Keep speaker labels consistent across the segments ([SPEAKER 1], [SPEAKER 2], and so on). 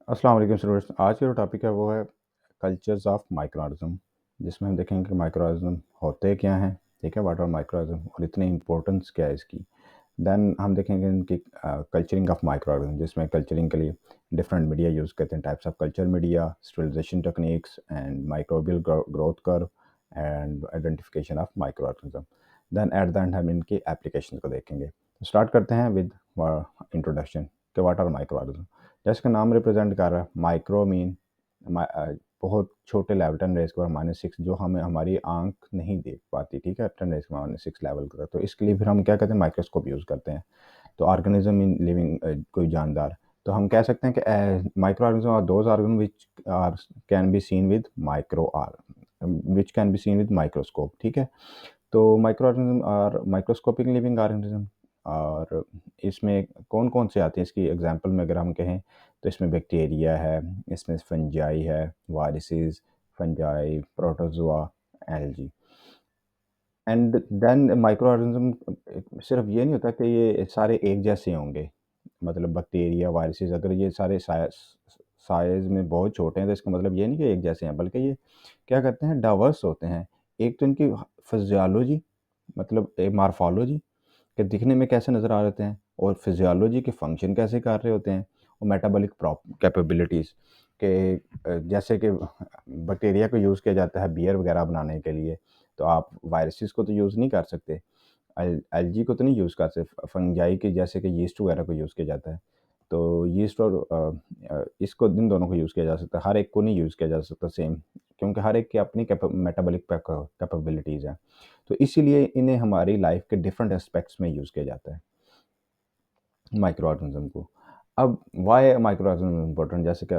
[SPEAKER 1] अस्सलाम वालेकुम स्टूडेंट्स। आज का जो टॉपिक है वो है कल्चर्स ऑफ माइक्रोऑर्गेनिज्म, जिसमें हम देखेंगे कि माइक्रोऑर्गेनिज्म होते क्या हैं, ठीक है, व्हाट आर माइक्रोऑर्गेनिज्म और इतनी इंपॉर्टेंस क्या है इसकी। देन हम देखेंगे इनकी कल्चरिंग ऑफ माइक्रोऑर्गेनिज्म, जिसमें कल्चरिंग के लिए डिफरेंट मीडिया यूज़ करते हैं, types of culture media, sterilization techniques and microbial growth curve and identification of microorganism. Then at the end हम इनकी एप्लीकेशन को देखेंगे। तो स्टार्ट करते हैं विद इंट्रोडक्शन के व्हाट आर माइक्रोऑर्गेनिज्म। जैसे कि नाम रिप्रेजेंट कर रहा है, माइक्रो मीन बहुत छोटे लेवल 10⁻⁻⁶, जो हमें हमारी आंख नहीं देख पाती, ठीक है, 10⁻⁶ लेवल का। तो इसके लिए फिर हम क्या करते हैं, माइक्रोस्कोप यूज़ करते हैं। तो ऑर्गेनिज्म इन लिविंग, कोई जानदार, तो हम कह सकते हैं कि microorganism are those organ which are can be seen with micro are which can be seen with microscope, ठीक है। तो माइक्रो ऑर्गेनिज्म और माइक्रोस्कोपिक लिविंग ऑर्गेनिज्म, और इसमें कौन कौन से आते हैं, इसकी एग्जांपल में अगर हम कहें तो इसमें बैक्टीरिया है, इसमें फंजाई है, viruses, fungi, protozoa, algae. And then microorganism सिर्फ ये नहीं होता कि ये सारे एक जैसे होंगे, मतलब बैक्टीरिया, वायरसेस, अगर ये सारे साइज में बहुत छोटे हैं तो इसका मतलब ये नहीं कि एक जैसे हैं, बल्कि ये क्या करते हैं, डाइवर्स होते हैं। एक तो इनकी फिजियोलॉजी, मतलब एक मार्फोलॉजी के दिखने में कैसे नज़र आ रहे हैं, और फिजियोलॉजी के फंक्शन कैसे कर रहे होते हैं, और मेटाबॉलिक कैपेबिलिटीज़ के जैसे कि बैक्टीरिया को यूज़ किया जाता है बियर वगैरह बनाने के लिए, तो आप वायरसेस को तो यूज़ नहीं कर सकते, एलजी को तो नहीं यूज़ कर सकते, फंजाई के जैसे कि यीस्ट वगैरह को यूज़ किया जाता है। तो यीस्ट और इसको, इन दोनों को यूज़ किया जा सकता है, हर एक को नहीं यूज़ किया जा सकता सेम, क्योंकि हर एक की अपनी मेटाबॉलिक कैपेबिलिटीज़ हैं। तो इसीलिए इन्हें हमारी लाइफ के डिफरेंट एस्पेक्ट्स में यूज़ किया जाता है, माइक्रो ऑर्गेनिज्म को। अब वाई माइक्रो ऑर्गेनिज्म इम्पोर्टेंट, जैसे कि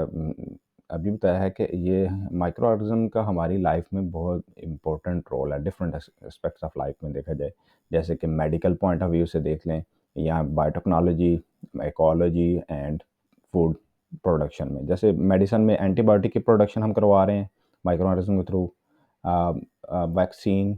[SPEAKER 1] अभी बताया है कि ये माइक्रो ऑर्गेनिज्म का हमारी लाइफ में बहुत इंपॉर्टेंट रोल है, डिफरेंट एस्पेक्ट्स ऑफ लाइफ में देखा जाए, जैसे कि मेडिकल पॉइंट ऑफ व्यू से देख लें, या biotechnology, ecology and food production में। जैसे मेडिसिन में एंटीबायोटिक की प्रोडक्शन हम करवा रहे हैं माइक्रो ऑर्गेनिज्म के थ्रू, वैक्सीन,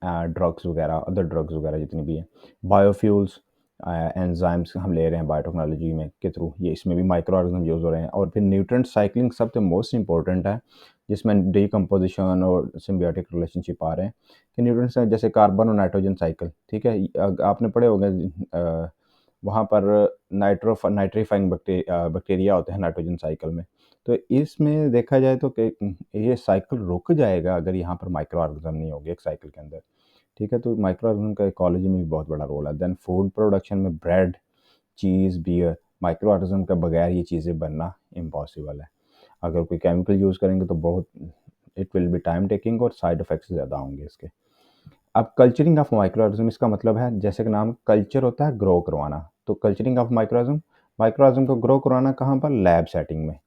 [SPEAKER 1] ड्रग्स वगैरह, अदर ड्रग्स वगैरह जितनी भी हैं, बायोफ्यूल्स, एंजाइम्स हम ले रहे हैं बायोटेक्नोलॉजी में के थ्रू, ये इसमें भी माइक्रो ऑर्गेनिज्म यूज़ हो रहे हैं। और फिर न्यूट्रिएंट साइक्लिंग सबसे मोस्ट इंपॉर्टेंट है, जिसमें डीकम्पोजिशन और सिम्बियोटिक रिलेशनशिप आ रहे हैं कि न्यूट्रिएंट्स जैसे कार्बन और नाइट्रोजन साइकिल, ठीक है, आपने पढ़े होंगे, वहाँ पर नाइट्रीफाइंग बैक्टीरिया होते हैं नाइट्रोजन साइकिल में। तो इसमें देखा जाए तो कि ये साइकिल रुक जाएगा अगर यहाँ पर माइक्रो ऑर्गेनिज्म नहीं होगी एक साइकिल के अंदर, ठीक है। तो माइक्रो ऑर्गेनिज्म का इकोलॉजी में भी बहुत बड़ा रोल है। देन फूड प्रोडक्शन में ब्रेड, चीज़, बियर, माइक्रो ऑर्गेनिज्म के बगैर ये चीज़ें बनना इम्पॉसिबल है। अगर कोई केमिकल यूज़ करेंगे तो बहुत it will be time taking और साइड इफ़ेक्ट्स ज़्यादा होंगे इसके। अब कल्चरिंग ऑफ माइक्रो ऑर्गेनिज्म, इसका मतलब है, जैसे कि नाम कल्चर होता है ग्रो करवाना, तो कल्चरिंग ऑफ माइक्रो ऑर्गेनिज्म को ग्रो करवाना कहाँ पर, लैब सेटिंग में।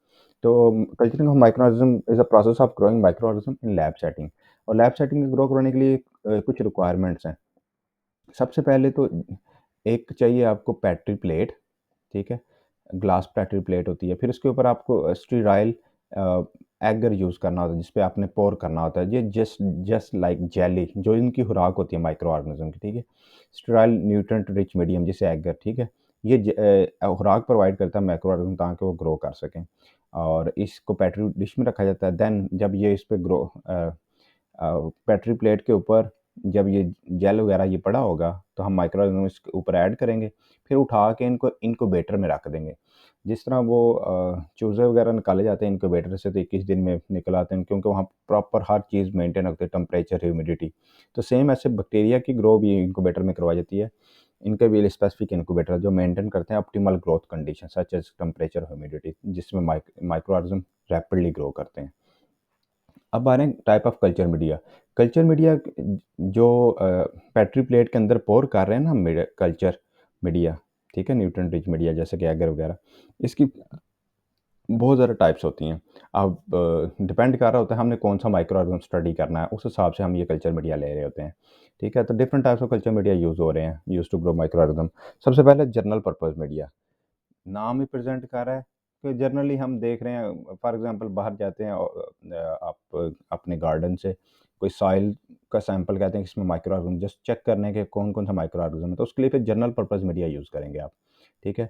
[SPEAKER 1] तो culturing of micro organism is a process of growing micro organism in lab setting. और लैब सेटिंग में ग्रो करवाने के लिए कुछ रिक्वायरमेंट्स हैं। सबसे पहले तो एक चाहिए आपको पेट्री प्लेट, ठीक है, ग्लास पेट्री प्लेट होती है। फिर उसके ऊपर आपको स्टीराइल एगर यूज़ करना होता है, जिस पे आपने पोर करना होता है। ये जस्ट जस्ट लाइक जेली, जो इनकी खुराक होती है माइक्रो ऑर्गेनिज्म की, ठीक है। स्टीराइल न्यूट्रिएंट रिच मीडियम, जिसे एगर, ठीक है, ये खुराक प्रोवाइड करता है माइक्रो ऑर्गेनिज्म ताकि वो ग्रो कर सकें, और इसको पेट्री डिश में रखा जाता है। देन जब ये इस पे पेट्री प्लेट के ऊपर जब ये जेल वगैरह ये पड़ा होगा, तो हम माइक्रो ऑर्गेनिज्म इसके ऊपर ऐड करेंगे, फिर उठा के इनको इनक्यूबेटर में रख देंगे। जिस तरह वो चूज़े वगैरह निकाले जाते हैं इनक्यूबेटर से, तो 21 दिन में निकल आते हैं, क्योंकि वहाँ प्रॉपर हर चीज़ मेंटेन रखते हैं, टेम्परेचर, ह्यूमिडिटी। तो सेम ऐसे बैक्टीरिया की ग्रो भी इनक्यूबेटर में करवाई जाती है। इनके भी स्पेसिफिक इनक्यूबेटर जो मेंटेन करते हैं optimal growth condition such as temperature, humidity, जिसमें माइक्रो ऑर्गेनिज्म रैपिडली ग्रो करते हैं। अब आ रहे हैं type of culture media. Culture media जो पेट्री प्लेट के अंदर पोर कर रहे हैं ना हम, कल्चर मीडिया, ठीक है, न्यूट्रिएंट रिच मीडिया जैसे कि एगर वगैरह, इसकी बहुत ज़्यादा टाइप्स होती हैं। अब डिपेंड कर रहा होता है हमने कौन सा माइक्रो ऑर्गेनिज्म स्टडी करना है, उस हिसाब से हम ये कल्चर मीडिया ले रहे होते हैं, ठीक है। तो different types of culture media use हो रहे हैं, use to grow microorganism. सबसे पहले जनरल पर्पस मीडिया, नाम ही प्रेजेंट कर रहा है कि जनरली हम देख रहे हैं, फॉर एग्जांपल बाहर जाते हैं आप अपने गार्डन से कोई सॉइल का सैंपल कहते हैं कि इसमें माइक्रो ऑर्गेनिज्म, जस्ट चेक करने के कौन कौन सा माइक्रो ऑर्गेनिज्म है, तो उसके लिए फिर जनरल पर्पस मीडिया यूज़ करेंगे आप, ठीक है।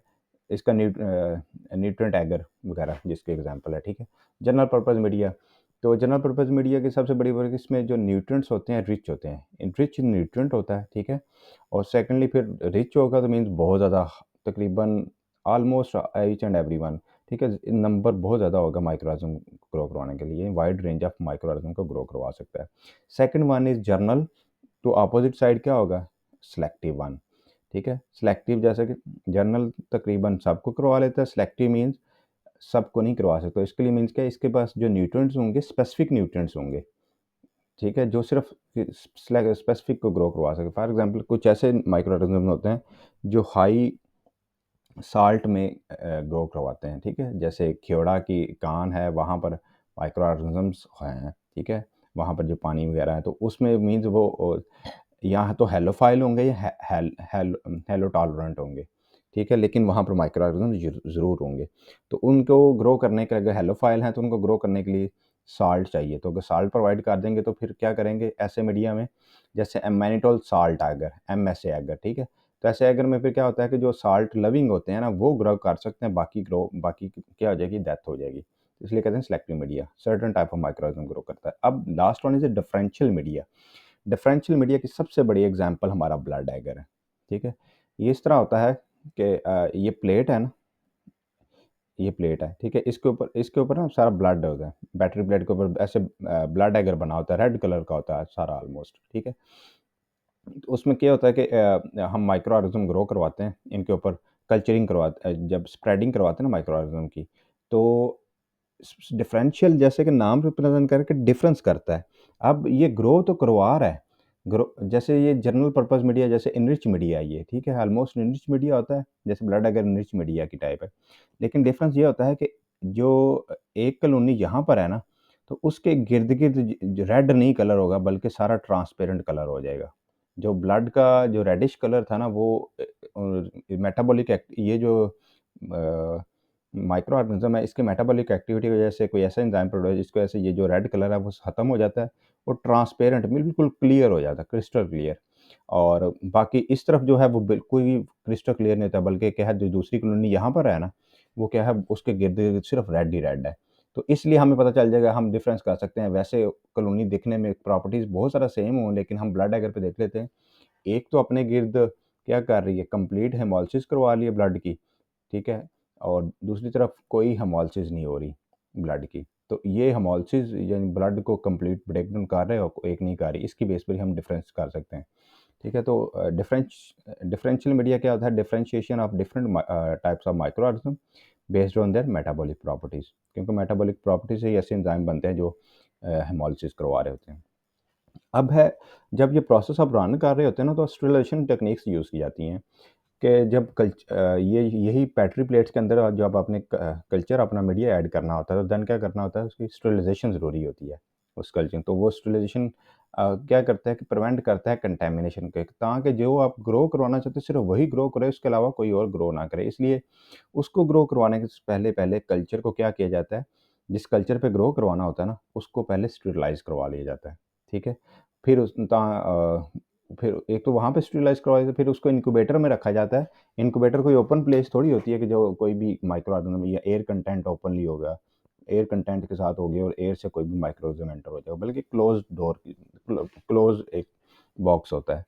[SPEAKER 1] इसका न्यूट्रिएंट एगर वगैरह जिसके एग्जांपल है, ठीक है। जनरल पर्पस मीडिया, तो जनरल पर्पस मीडिया की सबसे बड़ी वर्ग इसमें जो न्यूट्रिएंट्स होते हैं रिच होते हैं, रिच न्यूट्रिएंट होता है, ठीक है। और सेकेंडली फिर रिच होगा तो मीन्स बहुत ज़्यादा, तकरीबन almost each and every one, ठीक है, नंबर बहुत ज़्यादा होगा माइक्रो ऑर्गेनिज्म ग्रो करवाने के लिए, wide range of micro organism को ग्रो करवा सकता है। सेकंड वन इज़ जर्नल, तो अपोजिट साइड क्या होगा, सिलेक्टिव वन, ठीक है। सिलेक्टिव जैसे कि जर्नल तकरीबन सबको करवा लेता है, सिलेक्टिव मीन्स सबको नहीं करवा सकते। इसके लिए मीन्स क्या है, इसके पास जो न्यूट्रिएंट्स होंगे स्पेसिफिक न्यूट्रिएंट्स होंगे, ठीक है, जो सिर्फ स्पेसिफिक को ग्रो करवा सके। फॉर एग्जांपल कुछ ऐसे माइक्रो ऑर्गेनिज्म होते हैं जो हाई साल्ट में ग्रो करवाते हैं, ठीक है, जैसे खियोड़ा की कान है, वहाँ पर माइक्रो ऑर्गेनिजम्स हैं, ठीक है, वहाँ पर जो पानी वगैरह है, तो उसमें मीन्स वो यहाँ तो हेलोफाइल होंगे या हेलो टॉलरेंट होंगे, ठीक है, लेकिन वहाँ पर माइक्रो ऑर्गेनिज्म ज़रूर होंगे। तो उनको ग्रो करने के लिए, अगर हेलोफाइल हैं तो उनको ग्रो करने के लिए साल्ट चाहिए, तो अगर साल्ट प्रोवाइड कर देंगे तो फिर क्या करेंगे ऐसे मीडिया में, जैसे मैनिटोल साल्ट अगर MSA अगर, ठीक है, तो ऐसे अगर में फिर क्या होता है कि जो साल्ट लविंग होते हैं ना वो ग्रो कर सकते हैं, बाकी क्या हो जाएगी, डेथ हो जाएगी। इसलिए कहते हैं selective media certain type of microorganism grow करता है। अब last one is differential media. Differential media की सबसे बड़ी एग्जांपल हमारा ब्लड एगर है, ठीक है। ये इस तरह होता है कि ये प्लेट है ना, ये प्लेट है, ठीक है, इसके ऊपर ना सारा ब्लड होता है, बैटरी प्लेट के ऊपर ऐसे ब्लड एगर बना होता है, रेड कलर का होता है सारा ऑलमोस्ट, ठीक है। तो उसमें क्या होता है कि हम माइक्रो ऑर्गेनिज्म ग्रो करवाते हैं इनके ऊपर, कल्चरिंग करवाते जब स्प्रेडिंग करवाते हैं ना माइक्रो ऑर्गेनिज्म की, तो डिफरेंशियल जैसे कि नाम रिप्रेजेंट करके डिफरेंस करता है। अब ये ग्रो तो करवा रहा है, ग्रो जैसे ये जनरल पर्पस मीडिया, जैसे इनरिच मीडिया है ये, ठीक है, ऑलमोस्ट इनरिच मीडिया होता है, जैसे ब्लड अगर इनरिच मीडिया की टाइप है। लेकिन डिफरेंस ये होता है कि जो एक कॉलोनी यहाँ पर है ना, तो उसके गिर्द गिर्द रेड नहीं कलर होगा, बल्कि सारा ट्रांसपेरेंट कलर हो जाएगा। जो ब्लड का जो रेडिश कलर था ना, वो मेटाबॉलिक ये जो माइक्रो ऑर्गेनिज्म है, इसके मेटाबॉलिक एक्टिविटी की वजह से कोई ऐसा एंजाइम प्रोड्यूस जिसकी वजह से ये जो रेड कलर है वो खत्म हो जाता है, वो ट्रांसपेरेंट बिल्कुल क्लियर हो जाता है, क्रिस्टल क्लियर। और बाकी इस तरफ जो है वो बिल्कुल ही क्रिस्टल क्लियर नहीं होता, बल्कि क्या है, जो दूसरी कॉलोनी यहाँ पर है ना, वो क्या है, उसके गिर्द गिर्द सिर्फ रेड ही रेड है। तो इसलिए हमें पता चल जाएगा, हम डिफरेंस कर सकते हैं। वैसे कॉलोनी दिखने में प्रॉपर्टीज बहुत सारा सेम हो, लेकिन हम ब्लड अगर पे देख लेते हैं, एक तो अपने गिर्द क्या कर रही है, कंप्लीट हेमोलिसिस करवा रही है ब्लड की, ठीक है, और दूसरी तरफ कोई हेमोलिसिस नहीं हो रही ब्लड की। तो ये हेमोलिसिस यानी ब्लड को कंप्लीट ब्रेक डाउन कर रहे हो, एक नहीं कर रही, इसकी बेस पर ही हम डिफरेंस कर सकते हैं, ठीक है। तो डिफरेंशियल मीडिया क्या होता है, differentiation of different types of micro organism based on their metabolic properties, क्योंकि मेटाबॉलिक प्रॉपर्टीज से ही ऐसे एंजाइम बनते हैं जो हेमोलिसिस करवा रहे होते हैं। अब है, जब ये प्रोसेस आप रन कर रहे होते हैं ना, तो स्टरलाइजेशन टेक्निक्स यूज़ की जाती हैं कि जब ये यही बैटरी प्लेट्स के अंदर जब आपने कल्चर अपना मीडिया ऐड करना होता है, तो देन क्या करना होता है, उसकी स्टरलाइजेशन ज़रूरी होती है उस कल्चर। तो वो स्टरलाइजेशन क्या करता है कि प्रिवेंट करता है कंटेमिनेशन के, ताकि जो आप ग्रो करवाना चाहते हो सिर्फ वही ग्रो करे, उसके अलावा कोई और ग्रो ना करे। इसलिए उसको ग्रो करवाने के पहले पहले कल्चर को क्या किया जाता है, जिस कल्चर पे ग्रो करवाना होता है ना, उसको पहले स्टरलाइज करवा लिया जाता है, ठीक है। फिर फिर एक तो वहाँ पे स्टरलाइज़ करवाया जाता है, फिर उसको इंक्यूबेटर में रखा जाता है। इंक्यूबेटर कोई ओपन प्लेस थोड़ी होती है कि जो कोई भी माइक्रो ऑर्गेनिज्म या एयर कंटेंट ओपनली होगा, एयर कंटेंट के साथ होगी और एयर से कोई भी माइक्रो ऑर्गेनिज्म एंटर हो जाएगा, बल्कि क्लोज़्ड डोर की क्लोज़ एक बॉक्स होता है।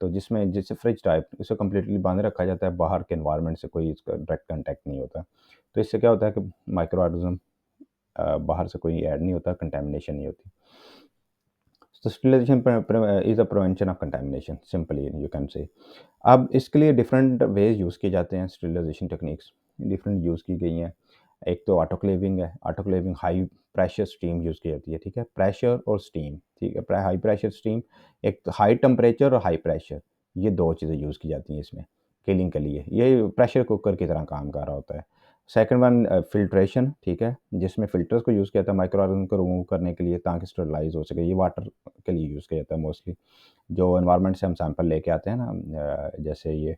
[SPEAKER 1] तो जिसमें जैसे फ्रिज टाइप उसे कंप्लीटली बांध रखा जाता है, बाहर के एनवायरनमेंट से कोई इसका डायरेक्ट कॉन्टैक्ट नहीं होता। तो इससे क्या होता है कि माइक्रो ऑर्गेनिज्म बाहर से कोई ऐड नहीं होता, कंटैमिनेशन नहीं होती। So sterilization is a prevention of contamination, simply you can say. अब इसके लिए डिफरेंट वेज यूज़ किए जाते हैं, स्टरलाइजेशन टेक्निक्स डिफरेंट यूज़ की गई हैं। एक तो ऑटोक्लेविंग है, autoclaving high pressure steam use की जाती है, ठीक है, प्रेशर और स्टीम, ठीक है, हाई प्रेशर स्टीम, एक तो हाई टेम्परेचर और हाई प्रेशर, ये दो चीज़ें यूज़ की जाती हैं इसमें किलिंग के लिए, ये प्रेशर कुकर की तरह काम कर रहा होता है। सेकंड वन फिल्ट्रेशन, ठीक है, जिसमें फ़िल्टर्स को यूज़ किया जाता है माइक्रो ऑर्गेनिज्म को रिमूव करने के लिए, ताकि स्टरलाइज़ हो सके। ये वाटर के लिए यूज़ किया जाता है मोस्टली, जो एनवायरनमेंट से हम सैंपल लेके आते हैं ना, जैसे ये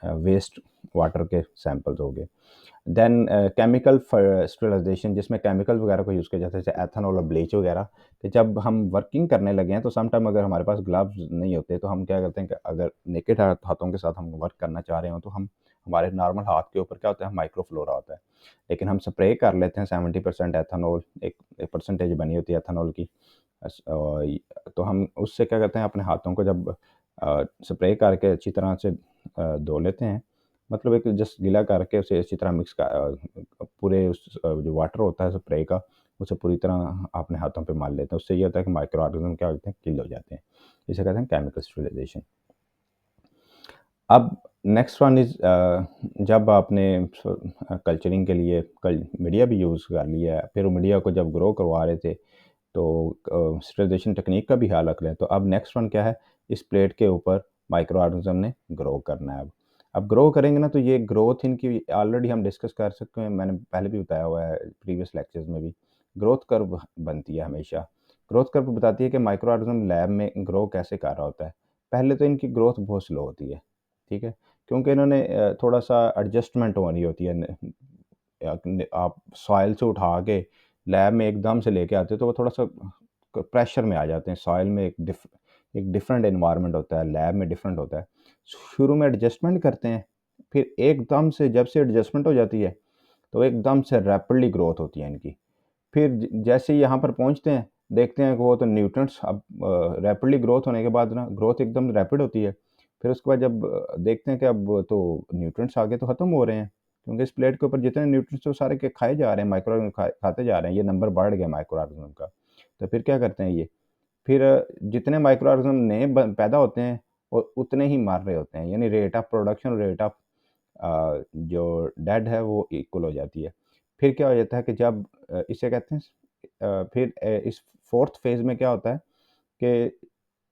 [SPEAKER 1] वेस्ट वाटर के सैंपल्स हो गए। देन केमिकल स्टरलाइजेशन, जिसमें केमिकल वगैरह को यूज़ किया जाता है, जैसे एथेनॉल और ब्लीच वगैरह। कि जब हम वर्किंग करने लगे हैं तो सम टाइम अगर हमारे पास ग्लव्स नहीं होते, तो हम क्या करते हैं कि अगर नेकेड हाथों के साथ हम वर्क करना चाह रहे हो, तो हम हमारे नॉर्मल हाथ के ऊपर क्या होता है, माइक्रोफ्लोरा होता है, लेकिन हम स्प्रे कर लेते हैं 70% एथेनॉल, एक परसेंटेज बनी होती है एथेनॉल की। तो हम उससे क्या करते हैं, अपने हाथों को जब स्प्रे करके अच्छी तरह से धो लेते हैं, मतलब एक जस्ट गीला करके उसे अच्छी तरह मिक्स कर पूरे उस जो वाटर होता है स्प्रे का, उसे पूरी तरह अपने हाथों पे मार लेते हैं। उससे ये होता है कि माइक्रो ऑर्गेनिज्म क्या होते हैं, किल हो जाते हैं। इसे कहते हैं केमिकल स्टरलाइजेशन। अब नेक्स्ट वन इज़, जब आपने कल्चरिंग के लिए मीडिया भी यूज़ कर लिया है, फिर मीडिया को जब ग्रो करवा रहे थे तो स्टरलाइजेशन टेक्निक का भी ख्याल रख रहे हैं। तो अब नेक्स्ट वन क्या है, इस प्लेट के ऊपर माइक्रो ऑर्गेनिज्म ने ग्रो करना है। अब ग्रो करेंगे ना, तो ये ग्रोथ इनकी ऑलरेडी हम डिस्कस कर सकते हैं, मैंने पहले भी बताया हुआ है प्रीवियस लेक्चर्स में भी। ग्रोथ कर्व बनती है हमेशा। ग्रोथ कर्व बताती है कि माइक्रो ऑर्गेनिज्म लैब में ग्रो कैसे कर रहा होता है। पहले तो इनकी ग्रोथ बहुत स्लो होती है, ठीक है, क्योंकि इन्होंने थोड़ा-सा एडजस्टमेंट होनी होती है। आप सॉइल से उठा के लैब में एकदम से लेके आते हो, तो वो थोड़ा-सा प्रेशर में आ जाते हैं। सॉइल में एक डिफरेंट एनवायरनमेंट होता है, लैब में डिफरेंट होता है। शुरू में एडजस्टमेंट करते हैं, फिर एकदम से जब से एडजस्टमेंट हो जाती है, तो एकदम से रैपिडली ग्रोथ होती है इनकी। फिर जैसे ही यहाँ पर पहुँचते हैं, देखते हैं कि वो तो न्यूट्रिएंट्स अब रैपिडली ग्रोथ होने के बाद ना ग्रोथ एकदम रैपिड होती है। फिर उसके बाद जब देखते हैं कि अब तो न्यूट्रिएंट्स आगे तो ख़त्म हो रहे हैं, क्योंकि इस प्लेट के ऊपर जितने न्यूट्रिएंट्स वो सारे के खाए जा रहे हैं, माइक्रो ऑर्गेनिज़्म खाते जा रहे हैं, ये नंबर बढ़ गया माइक्रो ऑर्गेनिज़्म का। तो फिर क्या करते हैं ये, फिर जितने माइक्रो ऑर्गेनिज़्म नए पैदा होते हैं, वो उतने ही मर रहे होते हैं, यानी rate of production, rate of जो डेड है वो इक्वल हो जाती है। फिर क्या हो जाता है कि जब इसे कहते हैं फिर इस फोर्थ फेज़ में क्या होता है कि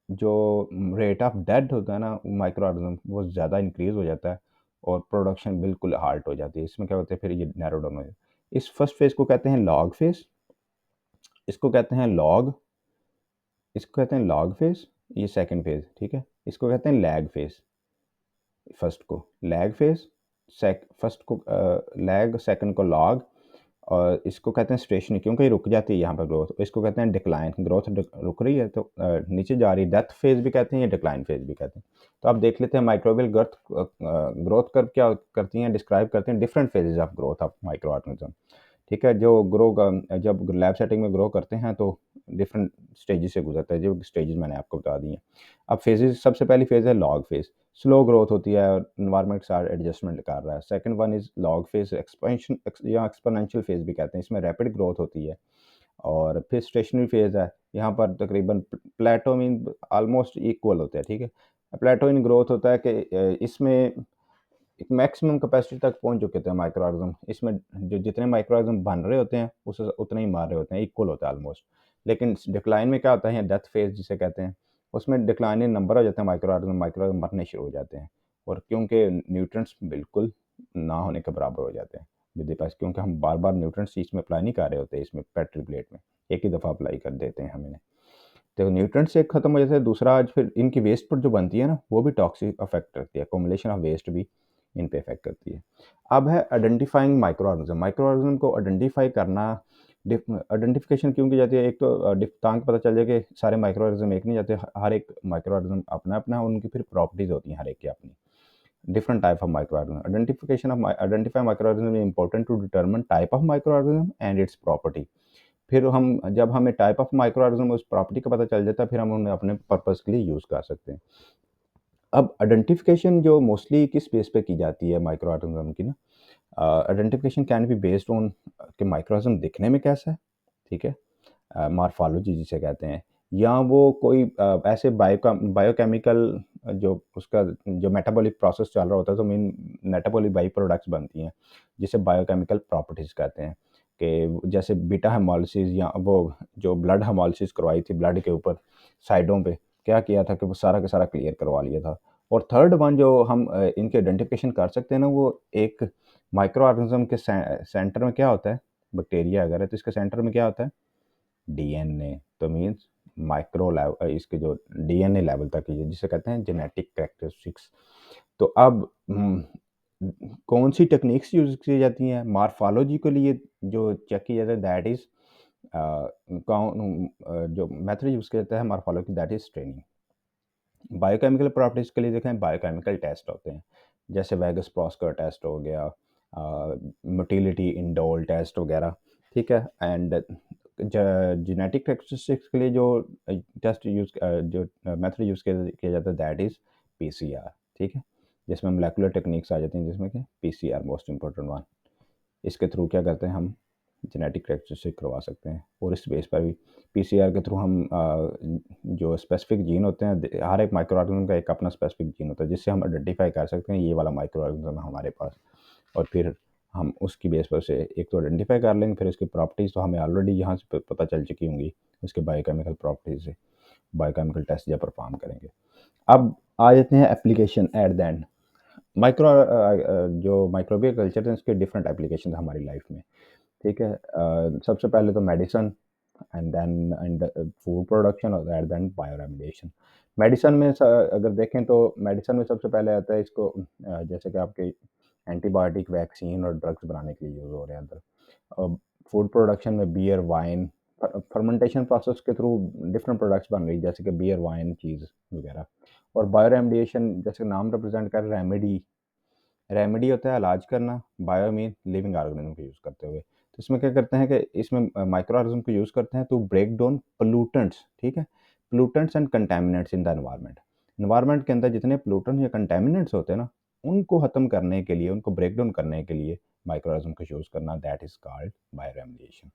[SPEAKER 1] जो रेट ऑफ डेड होता है ना माइक्रो ऑर्गेनिज्म, वो ज़्यादा इंक्रीज़ हो जाता है और प्रोडक्शन बिल्कुल हाल्ट हो जाती है। इसमें क्या होता है, फिर ये नैरो डाउन हो जाता है। इस फर्स्ट फेज़ को कहते हैं लॉग फेज़, इसको कहते हैं लॉग, इसको कहते हैं लॉग फेज़, ये सेकंड फेज़, ठीक है? इसको कहते हैं लैग फेज़। फर्स्ट को लैग फेज़, फर्स्ट को लैग, सेकंड को लॉग, और इसको कहते हैं स्टेशनरी, क्योंकि ये रुक जाती है यहाँ पर ग्रोथ। इसको कहते हैं डिक्लाइन, ग्रोथ रुक रही है तो नीचे जा रही है। डेथ फेज़ भी कहते हैं, या डिक्लाइन फेज़ भी कहते हैं। तो आप देख लेते हैं माइक्रोबियल ग्रोथ कर्व क्या करती हैं, डिस्क्राइब करते हैं different phases of growth of micro organism. ठीक है, जो जब लैब सेटिंग में ग्रो करते हैं तो डिफरेंट स्टेजेस से गुजरता है, जो स्टेजेस मैंने आपको बता दिए हैं। अब फेजेस, सबसे पहली फेज़ है लॉग फेज़, स्लो ग्रोथ होती है और एनवायरनमेंट के साथ एडजस्टमेंट कर रहा है। Second one is log phase, expansion या एक्सपोनेंशियल फेज़ भी कहते हैं, इसमें रैपिड ग्रोथ होती है। और फिर स्टेशनरी फेज़ है, यहाँ पर तकरीबन प्लेटो मीन ऑलमोस्ट इक्वल होते हैं, ठीक है। प्लेटो इन ग्रोथ होता है कि इसमें एक मैक्सिमम कैपेसिटी तक पहुंच चुके थे माइक्रो ऑर्गेनिज्म। इसमें जो जितने माइक्रो ऑर्गेनिज्म बन रहे होते हैं उस उतने ही मार रहे होते हैं, इक्वल होता है ऑलमोस्ट। लेकिन डिक्लाइन में क्या होता है, या डेथ फेज जिसे कहते हैं, उसमें डिक्लाइन इन नंबर हो जाते हैं माइक्रो ऑर्गेनिज्म मरने शुरू हो जाते हैं। और क्योंकि न्यूट्रिएंट्स बिल्कुल ना होने के बराबर हो जाते हैं विद पास, क्योंकि हम बार बार न्यूट्रिएंट्स इसमें अप्लाई नहीं कर रहे होते, इसमें पेट्री प्लेट में एक ही दफ़ा अप्लाई कर देते हैं हम इन्हें। तो न्यूट्रिएंट्स एक खत्म हो जाता है, दूसरा आज फिर इनकी वेस्ट पर जो बनती है ना, वो भी टॉक्सिक अफेक्ट करती है, अकोमोडेशन ऑफ वेस्ट भी इन पे इफेक्ट करती है। अब है identifying micro organism. Micro organism को आइडेंटिफाई करना, आइडेंटिफिकेशन क्यों की जाती है, एक तो ताकि पता चल जाए कि सारे माइक्रो ऑर्गेनिज्म एक नहीं जाते, हर एक माइक्रो ऑर्गेनिज्म अपना अपना, उनकी फिर प्रॉपर्टीज होती हैं हर एक की अपनी, different type of microorganism. Identification of identify microorganism is important to determine type of microorganism and its property. फिर हम जब हमें टाइप ऑफ माइक्रो ऑर्गेनिज्म उस प्रॉपर्टी का पता चल जाता है, फिर हम उन्हें अपने पर्पस के लिए यूज़ कर सकते हैं। अब आइडेंटिफिकेशन जो मोस्टली किस बेस पे की जाती है माइक्रो ऑर्गेनिज्म की ना, identification can be based on कि माइक्रो ऑर्गेनिज्म दिखने में कैसा है, ठीक है, मॉर्फोलॉजी जिसे कहते हैं, या वो कोई ऐसे बायोकेमिकल जो उसका जो मेटाबॉलिक प्रोसेस चल रहा होता है, तो मेन मेटाबॉलिक बाई प्रोडक्ट्स बनती हैं जिसे बायोकेमिकल प्रॉपर्टीज़ कहते हैं। कि जैसे बीटा हेमोलिसिस, या वो जो ब्लड हेमोलिसिस करवाई थी ब्लड के ऊपर साइडों पे, क्या किया था कि वो सारा का सारा क्लियर करवा लिया था। और थर्ड वन जो हम इनके आइडेंटिफिकेशन कर सकते हैं ना, वो एक माइक्रो ऑर्गेनिज्म के सेंटर में क्या होता है, बैक्टीरिया अगर है तो इसके सेंटर में क्या होता है, डीएनए। तो मीन्स माइक्रो लेवल, इसके जो डीएनए लेवल तक है, जिसे कहते हैं जेनेटिक कैरेक्टरिस्टिक्स। तो अब कौन सी टेक्निक्स यूज़ की जाती हैं मॉर्फोलॉजी के लिए, जो चेक किया जाता है, दैट इज़ जो मेथड यूज़ किया जाता है morphology, that is straining. Biochemical properties के लिए देखें, बायोकेमिकल टेस्ट होते हैं। जैसे वेगस प्रोस्कर टेस्ट हो गया, मोटिलिटी इंडोल टेस्ट वगैरह, ठीक है। एंड जेनेटिक कैरेक्टरिस्टिक्स के लिए जो टेस्ट यूज़ जो मेथड यूज़ किया जाता है दैट इज़ पीसीआर, ठीक है। जिसमें मोलेकुलर टेक्निक्स आ जाती हैं, जिसमें कि पीसीआर मोस्ट इंपॉर्टेंट वन। इसके थ्रू क्या करते हैं हम जेनेटिक कैरेक्टरिस्टिक करवा सकते हैं, और इस बेस पर भी पीसीआर के थ्रू हम जो स्पेसिफिक जीन होते हैं, हर एक माइक्रो ऑर्गेनिज्म का एक अपना स्पेसिफिक जीन होता है, जिससे हम आइडेंटिफाई कर सकते हैं ये वाला माइक्रो ऑर्गेनिज्म है हमारे पास। और फिर हम उसकी बेस पर से एक तो आइडेंटिफाई कर लेंगे, फिर उसकी प्रॉपर्टीज़ तो हमें ऑलरेडी यहाँ से पता चल चुकी होंगी, उसके बायोकेमिकल प्रॉपर्टीज़ से बायोकेमिकल टेस्ट जब परफॉर्म करेंगे। अब आ जाते हैं एप्लीकेशन एट द एंड। जो माइक्रोबियल कल्चर है इसके डिफरेंट एप्लीकेशन हमारी लाइफ में, ठीक है। सबसे पहले तो medicine, and then and food production, और at then bioremediation. Medicine में अगर देखें तो मेडिसन में सबसे पहले आता है इसको जैसे कि आपके एंटीबायोटिक, वैक्सीन और ड्रग्स बनाने के लिए यूज़ हो रहे हैं अंदर। फूड प्रोडक्शन में बियर, वाइन, फर्मेंटेशन प्रोसेस के थ्रू डिफरेंट प्रोडक्ट्स बन रही है, जैसे कि बियर, वाइन, चीज़ वगैरह। और बायो रेमेडिएशन जैसे नाम रिप्रेजेंट कर रेमेडी, रेमेडी होता है इलाज करना, बायो मीन लिविंग ऑर्गेनिज्म को यूज़ करते हुए। तो इसमें क्या करते हैं कि इसमें माइक्रो ऑर्गेनिज्म को यूज़ करते हैं टू ब्रेक डाउन पोल्यूटेंट्स, ठीक है। Pollutants and contaminants in the environment. Environment के अंदर जितने पोल्यूटेंट्स या कंटामिनेंट्स होते हैं ना, उनको ख़त्म करने के लिए, उनको ब्रेक डाउन करने के लिए माइक्रो ऑर्गेनिज्म को यूज़ करना, that is called bio remediation.